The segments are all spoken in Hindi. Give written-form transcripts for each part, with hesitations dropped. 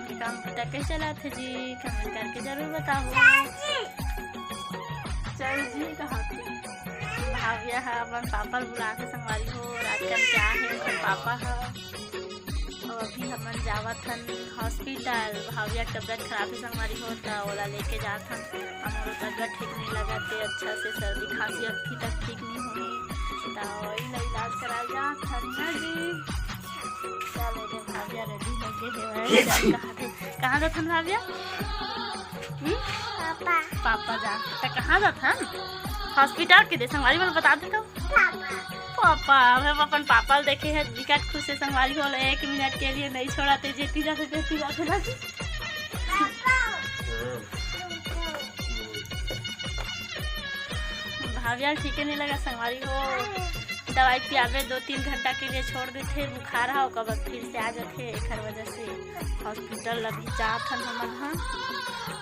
के काम पता कैसे चला थे जी, कमेंट करके जरूर बताओ। चल जी कहाँ थे भाविया है अपन पापा बुला के संगवारी हो। आजकल क्या है अपन पापा है और अभी हमन जावत हन हॉस्पिटल। भाविया की तबियत खराब है संगवारी हो तो ओला लेके जात हन। हमारो तबियत ठीक नहीं लगते अच्छा से, सर्दी खांसी अभी तक ठीक नहीं हुई तो इलाज करा जात हन ना जी। चलो रे भाविया रेडी हो गए कहाँ जात हन भाविया? पापा जा तो कहाँ जात हन? हॉस्पिटल के दे संगवारी वाला बता दे तो। पापा हम अपन पापा देखे हैं विकट खुश से संगवारी हो 1 मिनट के लिए नहीं छोड़ाते, जेती जाते ना। भाविया ठीक नहीं लगा संगवारी हो, दवाई पियावे 2-3 घंटा के लिए छोड़ देते, बुखार है कब फिर से आ जाते। एक वजह से हॉस्पिटल अभी जात हन हमन। हाँ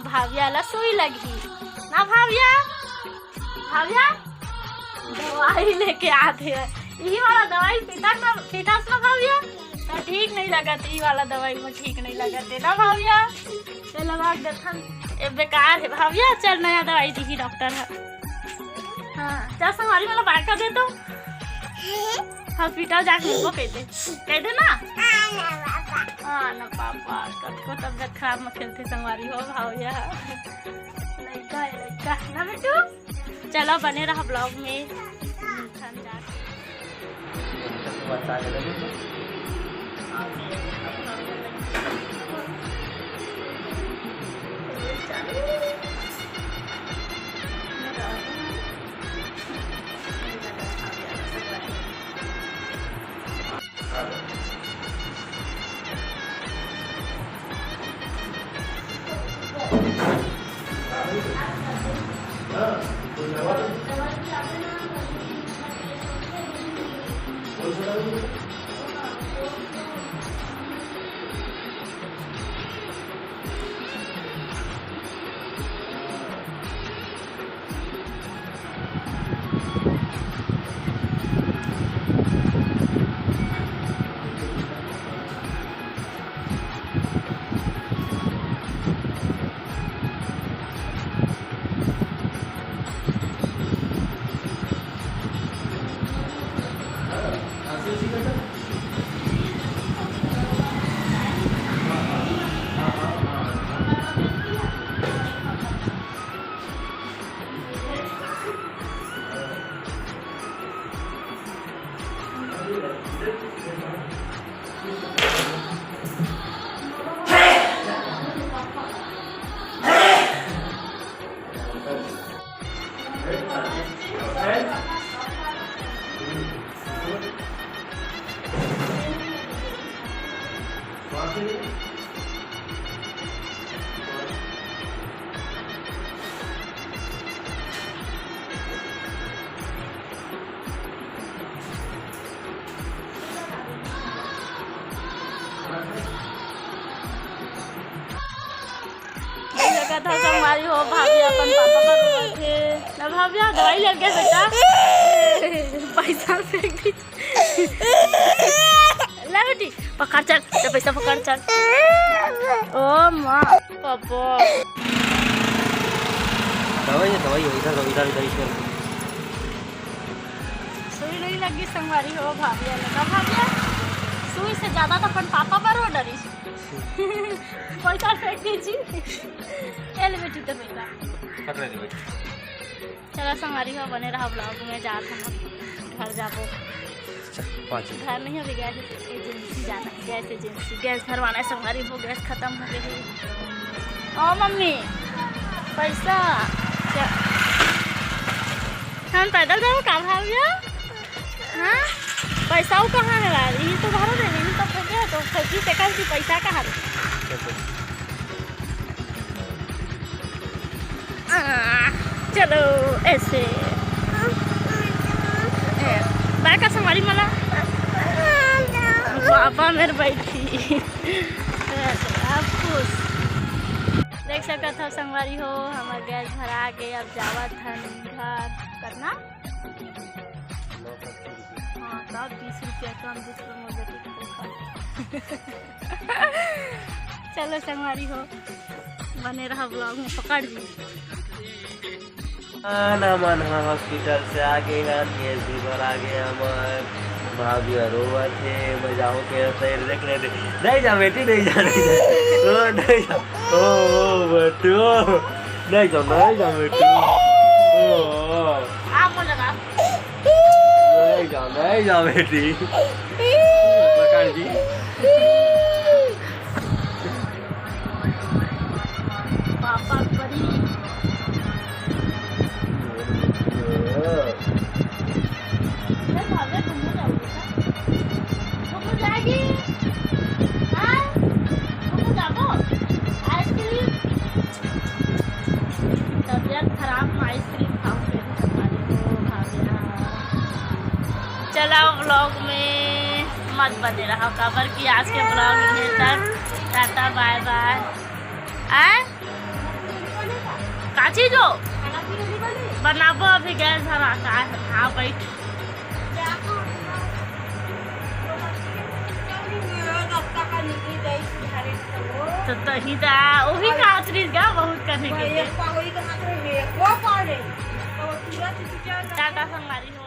भाविया ला सुई लगी ना भाविया दवाई लेके आते हैं। यही वाला दवाई पीता ना भाविया तो ठीक नहीं लगा, ये वाला दवाई में ठीक नहीं लगा ना भाविया। चल लगा देखन ए बेकार है भाविया, चल नया दवाई दी डॉक्टर है। हाँ चल संगवारी वाला बाइक कर दे तो हॉस्पिटल जाके उनको कह दे ना। हाँ ना पापा को तबियत खराब में खेलते संगवारी हो भाविया लड़का ना बेटू। चलो बने रहा ब्लॉग में। था संगवारी हो भाविया अपन पापा पर थे ना। भाविया दवाई ले गए बेटा पैसा फेंक दी ले बेटी पकड़ चल तो पैसा पकड़ चल। ओ माँ पापा दवाई इधर सुई नहीं लगी संगवारी हो भाविया लगा। भाविया सुई से ज्यादा तो अपन पापा पर हो डरी पैसा फेंक दीजिए बेटी तो पैसा चलो संगवारी हो बने रहा ब्लॉग में। जा घर जाबो घर नहीं अभी गैस एजेंसी जाना है, गैस एजेंसी गैस भरवाना है संगवारी हो। गैस खत्म हो गई। ओ मम्मी पैसा हम पैदल जाओ का भाविया? हाँ पैसा वो कहाँ है यार? यही तो भरो दे नहीं तो फेंके तो फेंकी से कल की पैसा कहाँ है? चलो ऐसे बैठा संगवारी मला पापा मेरे बैठी आप खुश देख सकते था संगवारी हो। हमारे गैस भरा गए, अब जावत हन घर करना। हाँ तब 20 रुपया कम जिस पर चलो संगवारी हो, बने रहा ब्लॉग में, पकड़ जी। ना मन हॉस्पिटल से आ गए हैं, TSB पर आ गए हमारे भाभी रोवा थे बजाओ के सही देख ले दे। नहीं जा बेटी, नहीं जा, नहीं जा, ओ नहीं जा, ओ बेटी, ओ नहीं जा, नहीं जा बेटी, ओ आपको लगा नहीं जा, नहीं जा बेटी, पकड़ जी। पापा बड़ी तबियत खराब, आइसक्रीम खाऊंगे। चला व्लॉग में मत बने रहा कवर की, आज के ब्लॉग में तक टाटा बाय बाय। काची जो बनाबो अभी गैस धरा का है। हाँ बैठ, तो तही दा वही काचरी गा बहुत करने के लिए। टाटा संगवारी हो।